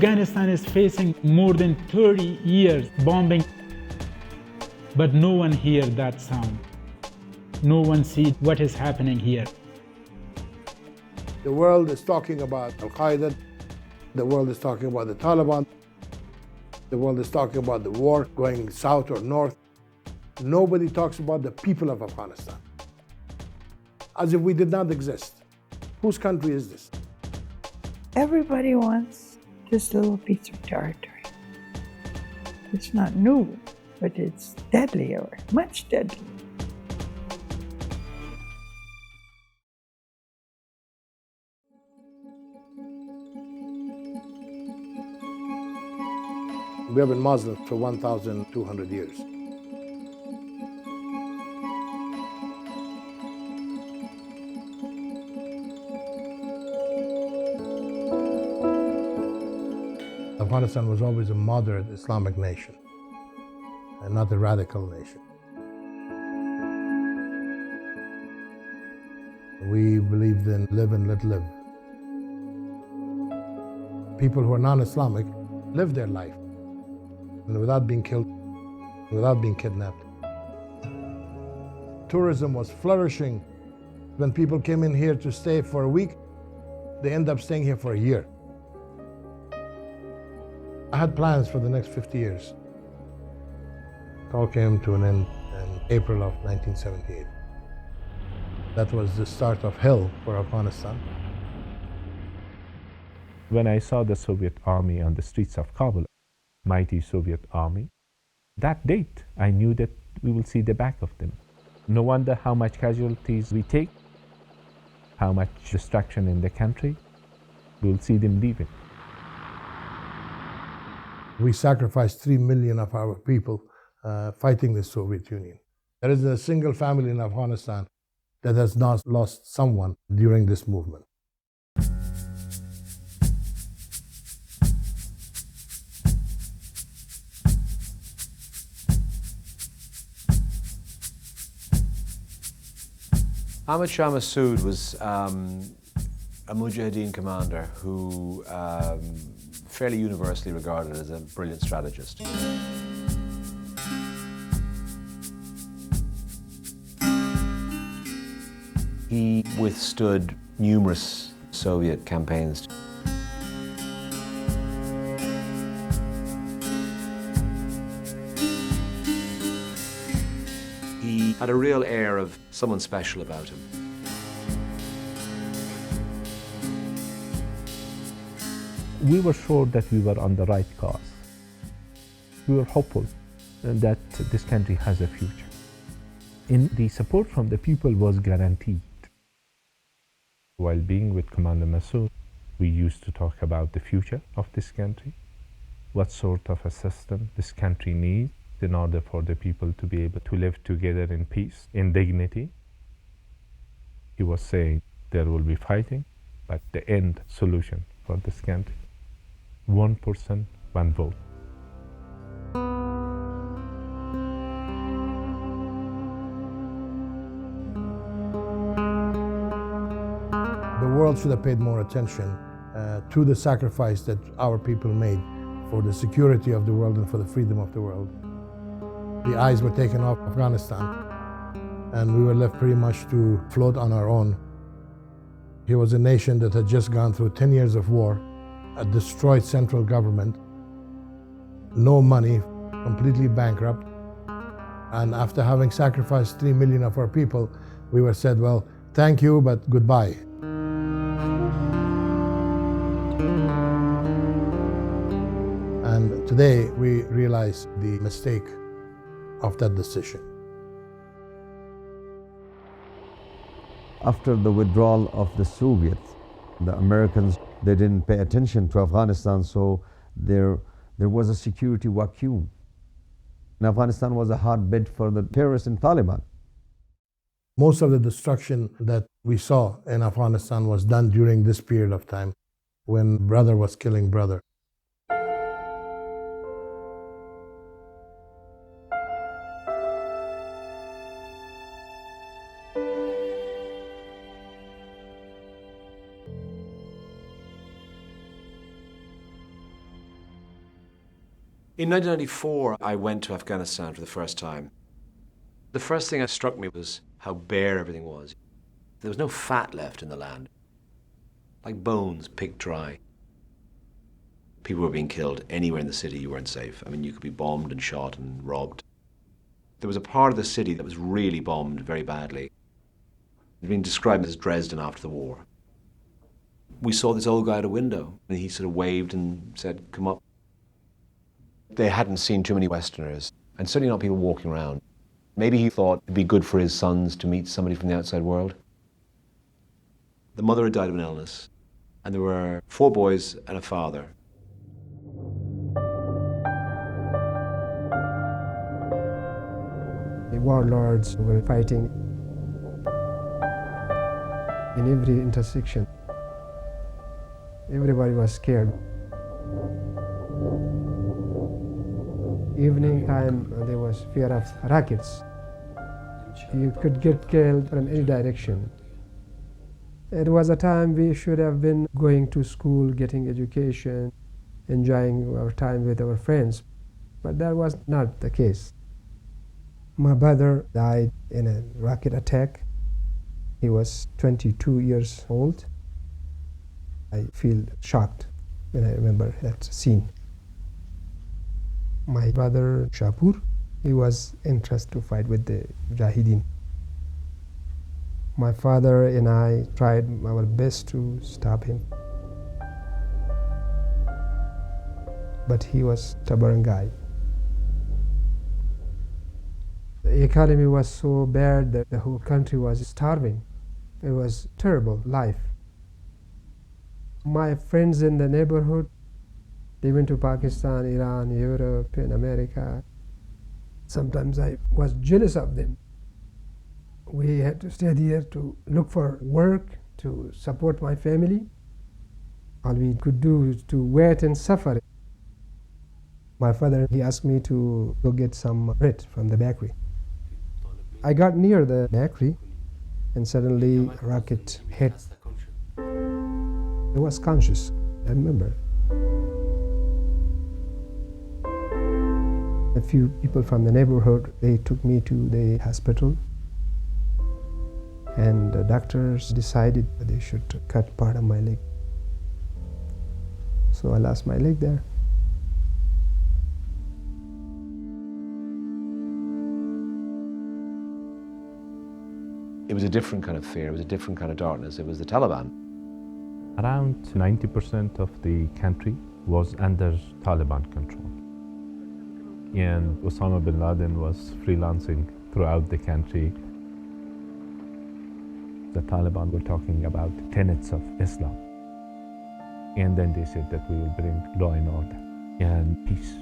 Afghanistan is facing more than 30 years bombing, but no one hears that sound. No one sees what is happening here. The world is talking about Al-Qaeda. The world is talking about the Taliban. The world is talking about the war going south or north. Nobody talks about the people of Afghanistan, as if we did not exist. Whose country is this? Everybody wants this little piece of territory. It's not new, but it's deadlier, much deadlier. We have been Muslim for 1,200 years. Afghanistan was always a moderate Islamic nation and not a radical nation. We believed in live and let live. People who are non-Islamic live their life and without being killed, without being kidnapped. Tourism was flourishing. When people came in here to stay for a week, they end up staying here for a year. I had plans for the next 50 years. It all came to an end in April of 1978. That was the start of hell for Afghanistan. When I saw the Soviet army on the streets of Kabul, mighty Soviet army, that date I knew that we will see the back of them. No wonder how much casualties we take, how much destruction in the country. We will see them leaving. We sacrificed 3 million of our people fighting the Soviet Union. There isn't a single family in Afghanistan that has not lost someone during this movement. Ahmad Shah Massoud was a mujahideen commander who fairly universally regarded as a brilliant strategist. He withstood numerous Soviet campaigns. He had a real air of someone special about him. We were sure that we were on the right course. We were hopeful that this country has a future. And the support from the people was guaranteed. While being with Commander Massoud, we used to talk about the future of this country, what sort of a system this country needs in order for the people to be able to live together in peace, in dignity. He was saying there will be fighting, but the end solution for this country, 1 person, 1 vote. The world should have paid more attention to the sacrifice that our people made for the security of the world and for the freedom of the world. The eyes were taken off Afghanistan, and we were left pretty much to float on our own. Here was a nation that had just gone through 10 years of war, a destroyed central government, no money, completely bankrupt. And after having sacrificed 3 million of our people, we were said, well, thank you, but goodbye. And today we realize the mistake of that decision. After the withdrawal of the Soviets, the Americans, they didn't pay attention to Afghanistan, so there was a security vacuum. And Afghanistan was a hotbed for the terrorists and Taliban. Most of the destruction that we saw in Afghanistan was done during this period of time when brother was killing brother. In 1994, I went to Afghanistan for the first time. The first thing that struck me was how bare everything was. There was no fat left in the land, like bones picked dry. People were being killed. Anywhere in the city you weren't safe. I mean, you could be bombed and shot and robbed. There was a part of the city that was really bombed very badly. It had been described as Dresden after the war. We saw this old guy at a window, and he sort of waved and said, "Come up." They hadn't seen too many Westerners, and certainly not people walking around. Maybe he thought it'd be good for his sons to meet somebody from the outside world. The mother had died of an illness, and there were 4 boys and a father. The warlords were fighting in every intersection. Everybody was scared. Evening time, there was fear of rockets. You could get killed from any direction. It was a time we should have been going to school, getting education, enjoying our time with our friends, but that was not the case. My brother died in a rocket attack. He was 22 years old. I feel shocked when I remember that scene. My brother Shapur, he was interested to fight with the mujahideen. My father and I tried our best to stop him, but he was a stubborn guy. The economy was so bad that the whole country was starving. It was a terrible life. My friends in the neighborhood, they went to Pakistan, Iran, Europe, and America. Sometimes I was jealous of them. We had to stay here to look for work, to support my family. All we could do is to wait and suffer. My father, he asked me to go get some bread from the bakery. I got near the bakery, and suddenly a rocket hit. I was conscious, I remember. A few people from the neighborhood, they took me to the hospital, and the doctors decided that they should cut part of my leg. So I lost my leg there. It was a different kind of fear, it was a different kind of darkness. It was the Taliban. Around 90% of the country was under Taliban control. And Osama bin Laden was freelancing throughout the country. The Taliban were talking about tenets of Islam. And then they said that we will bring law and order and peace.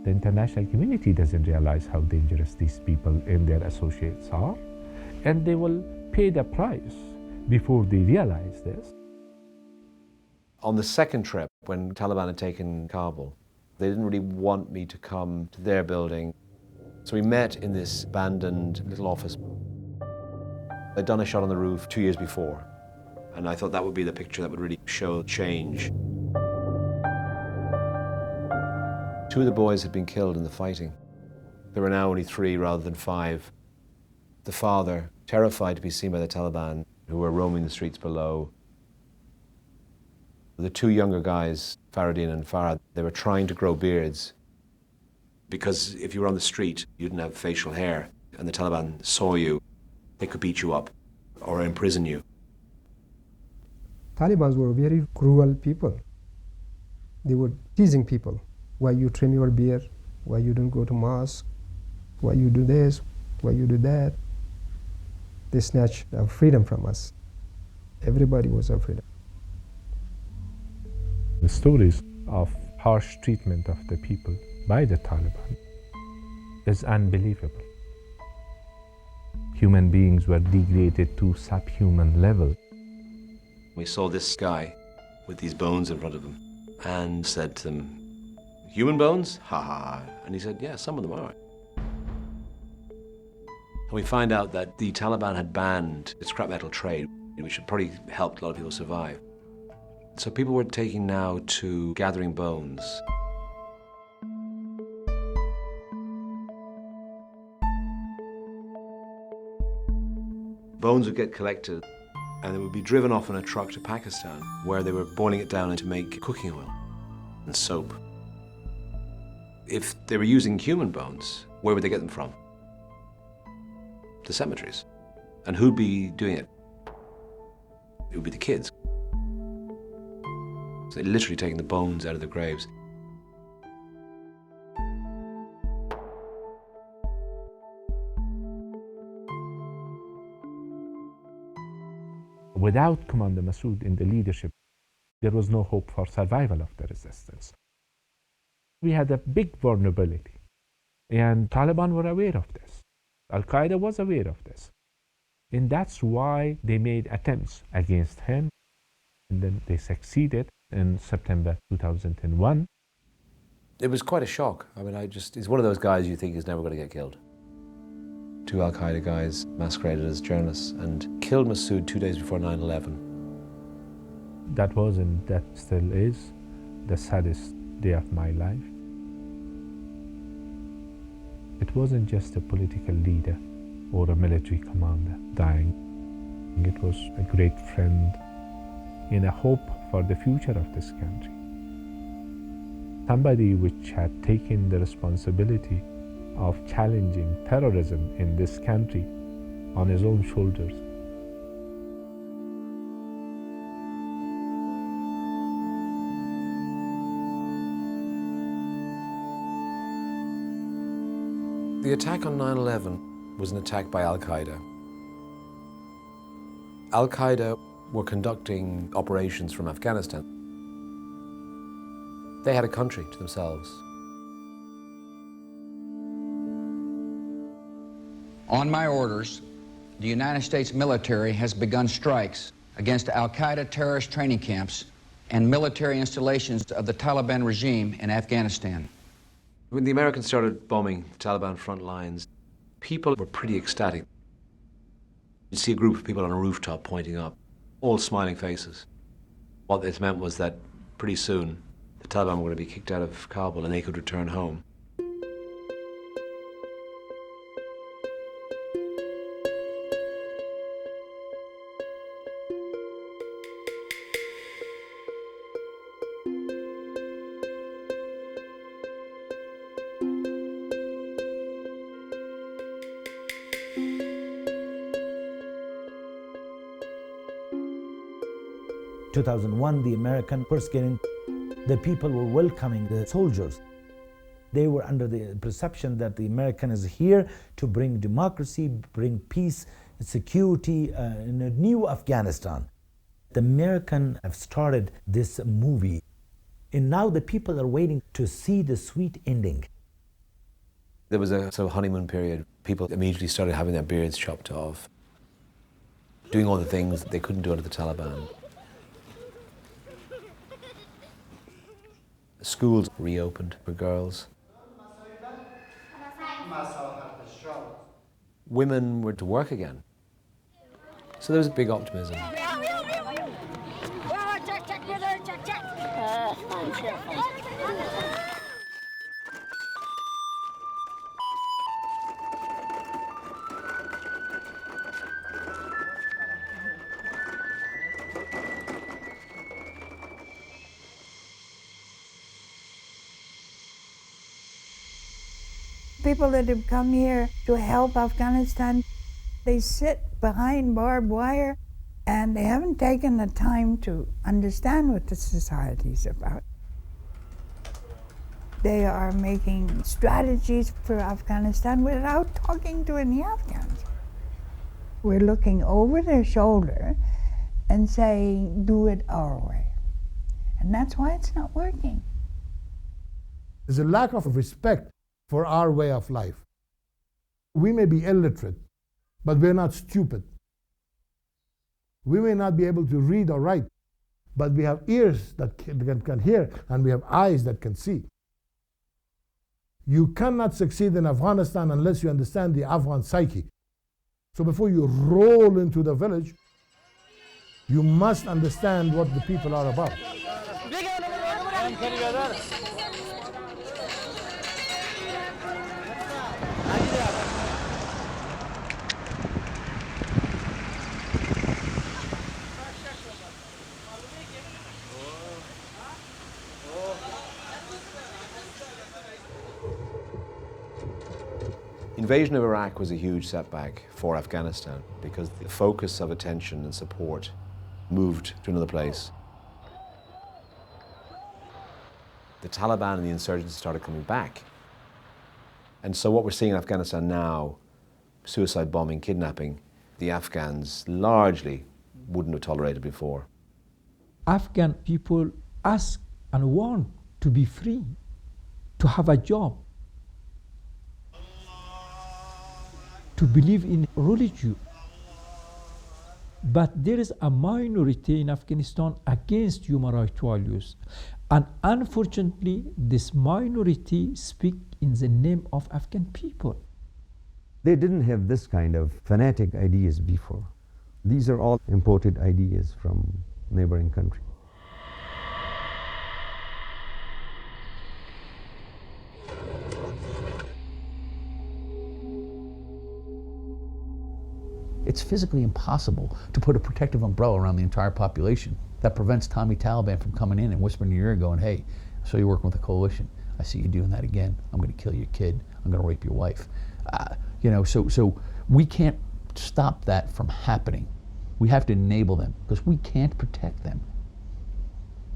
The international community doesn't realize how dangerous these people and their associates are. And they will pay the price before they realize this. On the second trip, when Taliban had taken Kabul, they didn't really want me to come to their building. So we met in this abandoned little office. They'd done a shot on the roof 2 years before, and I thought that would be the picture that would really show change. 2 of the boys had been killed in the fighting. There were now only 3 rather than 5. The father, terrified to be seen by the Taliban, who were roaming the streets below. The 2 younger guys, Faradin and Farad, they were trying to grow beards because if you were on the street, you didn't have facial hair, and the Taliban saw you, they could beat you up or imprison you. Taliban were very cruel people. They were teasing people. Why you trim your beard? Why you don't go to mosque? Why you do this? Why you do that? They snatched our freedom from us. Everybody was our freedom. The stories of harsh treatment of the people by the Taliban is unbelievable. Human beings were degraded to subhuman level. We saw this guy with these bones in front of him and said to them, "Human bones? Ha ha." And he said, "Yeah, some of them are." And we find out that the Taliban had banned the scrap metal trade, which had probably helped a lot of people survive. So people were taking now to gathering bones. Bones would get collected and they would be driven off in a truck to Pakistan, where they were boiling it down to make cooking oil and soap. If they were using human bones, where would they get them from? The cemeteries. And who'd be doing it? It would be the kids. So they're literally taking the bones out of the graves. Without Commander Massoud in the leadership, there was no hope for survival of the resistance. We had a big vulnerability, and Taliban were aware of this. Al-Qaeda was aware of this. And that's why they made attempts against him, and then they succeeded in September 2001. It was quite a shock. I mean, he's one of those guys you think is never going to get killed. Two Al-Qaeda guys masqueraded as journalists and killed Massoud 2 days before 9/11. That was, and that still is, the saddest day of my life. It wasn't just a political leader or a military commander dying. It was a great friend and a hope for the future of this country. Somebody which had taken the responsibility of challenging terrorism in this country on his own shoulders. The attack on 9/11 was an attack by Al-Qaeda. Al-Qaeda were conducting operations from Afghanistan. They had a country to themselves. On my orders, the United States military has begun strikes against Al-Qaeda terrorist training camps and military installations of the Taliban regime in Afghanistan. When the Americans started bombing Taliban front lines, people were pretty ecstatic. You'd see a group of people on a rooftop pointing up, all smiling faces. What this meant was that pretty soon the Taliban were going to be kicked out of Kabul and they could return home. In 2001, the American first getting, the people were welcoming the soldiers. They were under the perception that the American is here to bring democracy, bring peace, security in a new Afghanistan. The Americans have started this movie, and now the people are waiting to see the sweet ending. There was a sort of honeymoon period. People immediately started having their beards chopped off, doing all the things that they couldn't do under the Taliban. Schools reopened for girls. Women were to work again. So there was a big optimism. People that have come here to help Afghanistan, they sit behind barbed wire and they haven't taken the time to understand what the society is about. They are making strategies for Afghanistan without talking to any Afghans. We're looking over their shoulder and saying, do it our way. And that's why it's not working. There's a lack of respect for our way of life. We may be illiterate, but we're not stupid. We may not be able to read or write, but we have ears that can hear, and we have eyes that can see. You cannot succeed in Afghanistan unless you understand the Afghan psyche. So before you roll into the village, you must understand what the people are about. Invasion of Iraq was a huge setback for Afghanistan because the focus of attention and support moved to another place. The Taliban and the insurgents started coming back. And so what we're seeing in Afghanistan now, suicide bombing, kidnapping, the Afghans largely wouldn't have tolerated before. Afghan people ask and want to be free, to have a job, to believe in religion. But there is a minority in Afghanistan against human rights values. And unfortunately, this minority speak in the name of Afghan people. They didn't have this kind of fanatic ideas before. These are all imported ideas from neighboring countries. It's physically impossible to put a protective umbrella around the entire population that prevents Tommy Taliban from coming in and whispering in your ear going, hey, so you're working with a coalition. I see you doing that again. I'm going to kill your kid. I'm going to rape your wife. So we can't stop that from happening. We have to enable them because we can't protect them.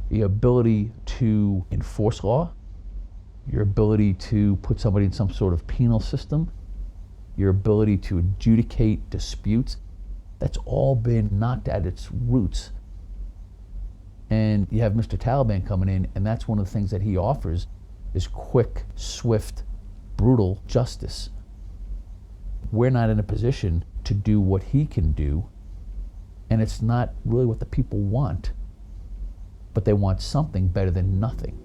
The ability to enforce law, your ability to put somebody in some sort of penal system, your ability to adjudicate disputes, that's all been knocked at its roots. And you have Mr. Taliban coming in, and that's one of the things that he offers is quick, swift, brutal justice. We're not in a position to do what he can do, and it's not really what the people want, but they want something better than nothing.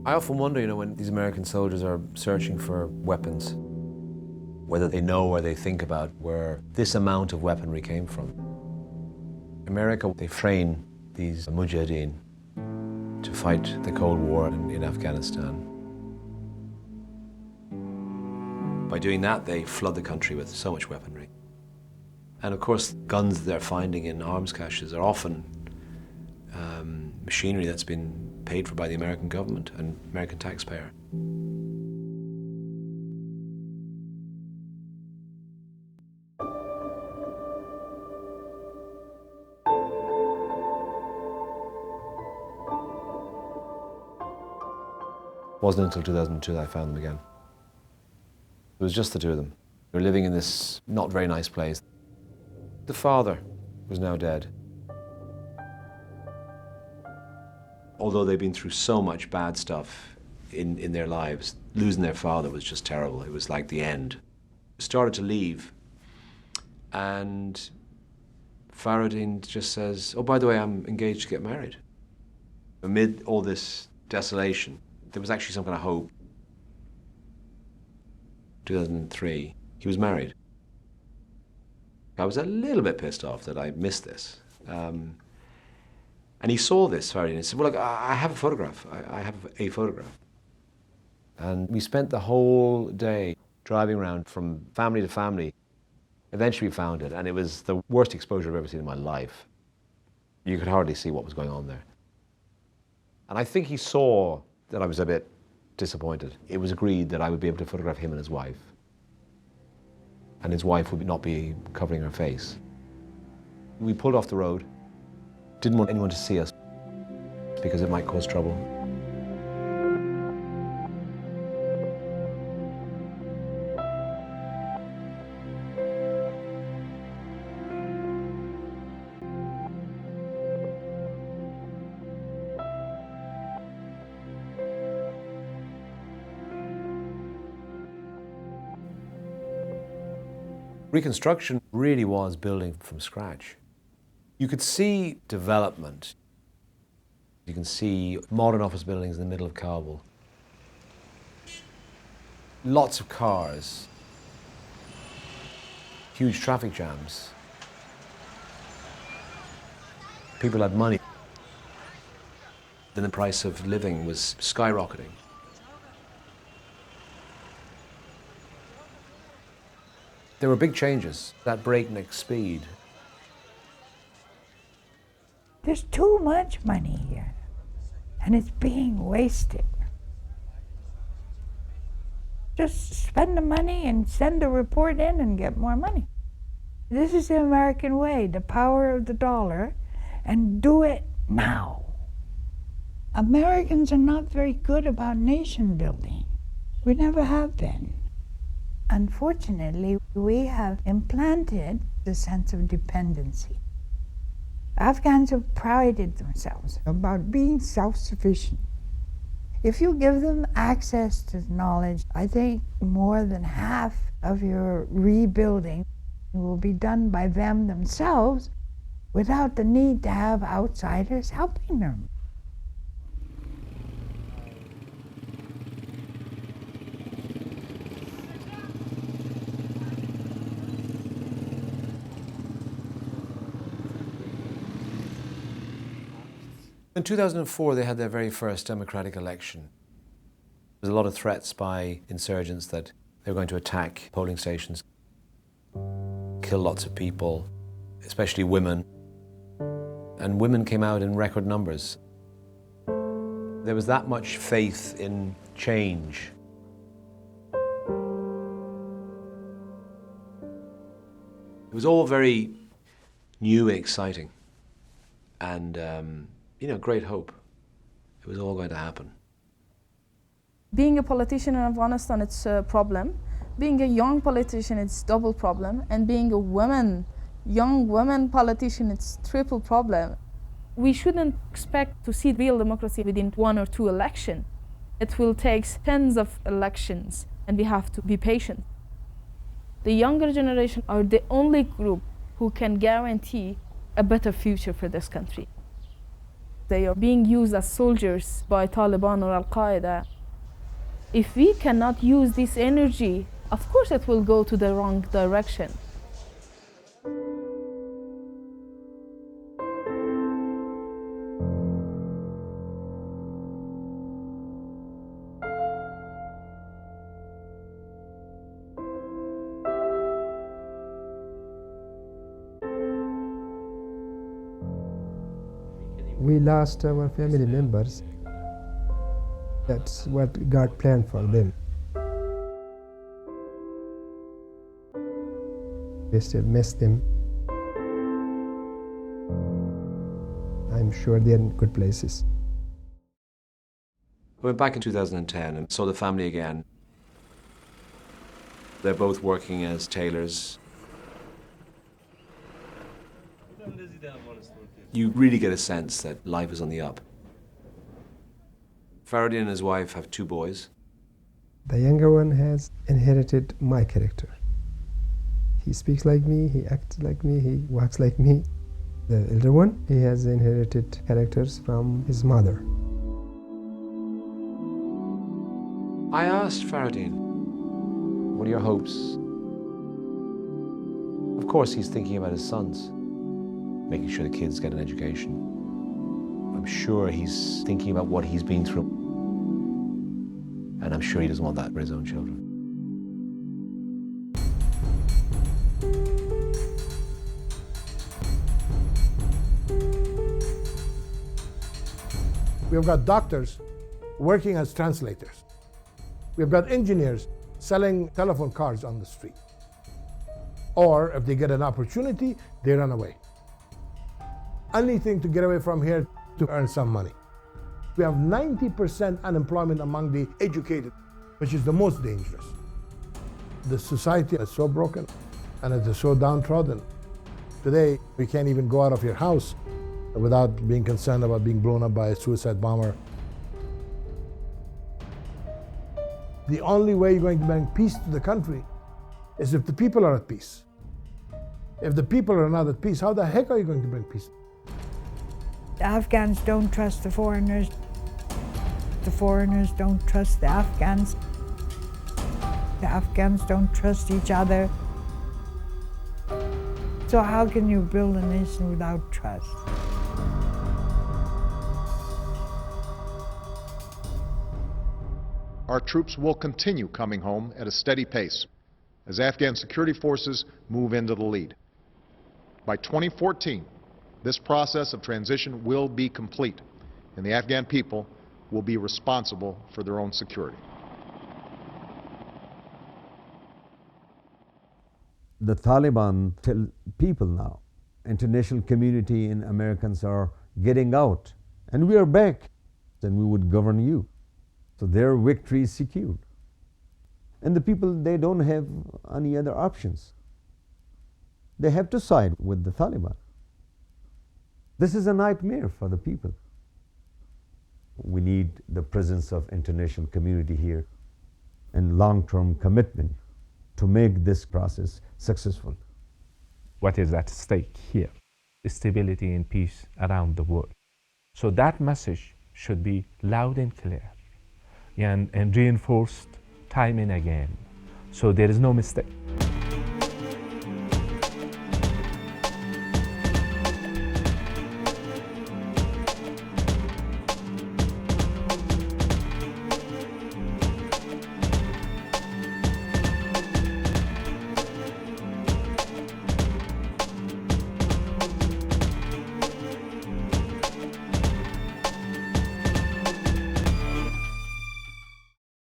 I often wonder, when these American soldiers are searching for weapons, whether they know or they think about where this amount of weaponry came from. America, they train these mujahideen to fight the Cold War in Afghanistan. By doing that, they flood the country with so much weaponry. And of course, guns they're finding in arms caches are often machinery that's been paid for by the American government and American taxpayer. It wasn't until 2002 that I found them again. It was just the two of them. They were living in this not very nice place. The father was now dead. Although they'd been through so much bad stuff in their lives, losing their father was just terrible. It was like the end. Started to leave, and Faradeen just says, oh, by the way, I'm engaged to get married. Amid all this desolation, there was actually some kind of hope. 2003, he was married. I was a little bit pissed off that I missed this. And he saw this, Faradeen, and said, well, look, I have a photograph. I have a photograph. And we spent the whole day driving around from family to family. Eventually we found it, and it was the worst exposure I've ever seen in my life. You could hardly see what was going on there. And I think he saw that I was a bit disappointed. It was agreed that I would be able to photograph him and his wife. And his wife would not be covering her face. We pulled off the road. Didn't want anyone to see us because it might cause trouble. Reconstruction really was building from scratch. You could see development. You can see modern office buildings in the middle of Kabul. Lots of cars. Huge traffic jams. People had money. Then the price of living was skyrocketing. There were big changes, that breakneck speed. There's too much money here. and it's being wasted. Just spend the money and send a report in and get more money. This is the American way, the power of the dollar, and do it now. Americans are not very good about nation building. We never have been. Unfortunately, we have implanted the sense of dependency. Afghans have prided themselves about being self-sufficient. If you give them access to knowledge, I think more than half of your rebuilding will be done by them themselves without the need to have outsiders helping them. In 2004, they had their very first democratic election. There was a lot of threats by insurgents that they were going to attack polling stations, kill lots of people, especially women. And women came out in record numbers. There was that much faith in change. It was all very new and exciting. And great hope. It was all going to happen. Being a politician in Afghanistan, it's a problem. Being a young politician, it's double problem. And being a young woman politician, it's triple problem. We shouldn't expect to see real democracy within 1 or 2 elections. It will take tens of elections, and we have to be patient. The younger generation are the only group who can guarantee a better future for this country. They are being used as soldiers by Taliban or Al-Qaeda. If we cannot use this energy, of course it will go to the wrong direction. We lost our family members. That's what God planned for them. We still miss them. I'm sure they're in good places. I went back in 2010 and saw the family again. They're both working as tailors. You really get a sense that life is on the up. Faradin and his wife have 2 boys. The younger one has inherited my character. He speaks like me, he acts like me, he walks like me. The elder one, he has inherited characters from his mother. I asked Faradin, what are your hopes? Of course, he's thinking about his sons, making sure the kids get an education. I'm sure he's thinking about what he's been through. And I'm sure he doesn't want that for his own children. We've got doctors working as translators. We've got engineers selling telephone cards on the street. Or if they get an opportunity, they run away. Anything to get away from here to earn some money. We have 90% unemployment among the educated, which is the most dangerous. The society is so broken and it is so downtrodden. Today, we can't even go out of your house without being concerned about being blown up by a suicide bomber. The only way you're going to bring peace to the country is if the people are at peace. If the people are not at peace, how the heck are you going to bring peace? The Afghans don't trust the foreigners. The foreigners don't trust the Afghans. The Afghans don't trust each other. So how can you build a nation without trust? Our troops will continue coming home at a steady pace as Afghan security forces move into the lead. By 2014, this process of transition will be complete, and the Afghan people will be responsible for their own security. The Taliban tell people now, international community and Americans are getting out, and we are back, and we would govern you. So their victory is secured. And the people, they don't have any other options. They have to side with the Taliban. This is a nightmare for the people. We need the presence of international community here and long-term commitment to make this process successful. What is at stake here? Stability and peace around the world. So that message should be loud and clear and reinforced time and again. So there is no mistake.